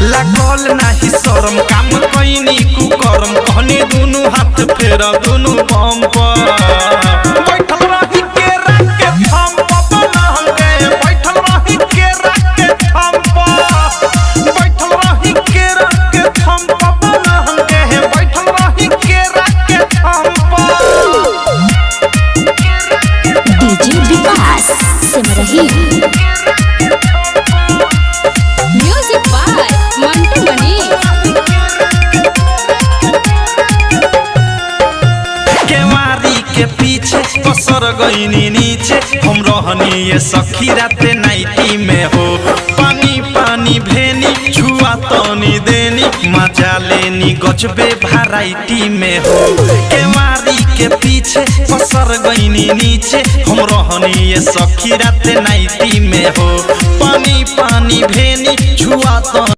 लागल नाही शरम काम कइनी कुकरम कहनी दुनु हाथ फेर दुनु बम पर बैठल रही केरा के थम पर नहंगे बैठल रही केरा के थम पर बैठल रही केरा के थम पर नहंगे बैठल रही केरा के थम पर डीजे विकास सिमरही म्यूजिक बाय मंटू मनी केवारी के पीछे पसर गईनी नीचे हम रहनी ये सखी राते नाइटी में हो पानी पानी भेनी छुआ तनी देनी मजा लेनी गजबे वैरायटी में हो केवारी के पीछे पसर गईनी नीचे हम रहनी ये सखी राते नाइटी में हो पानी पानी भेनी छुआ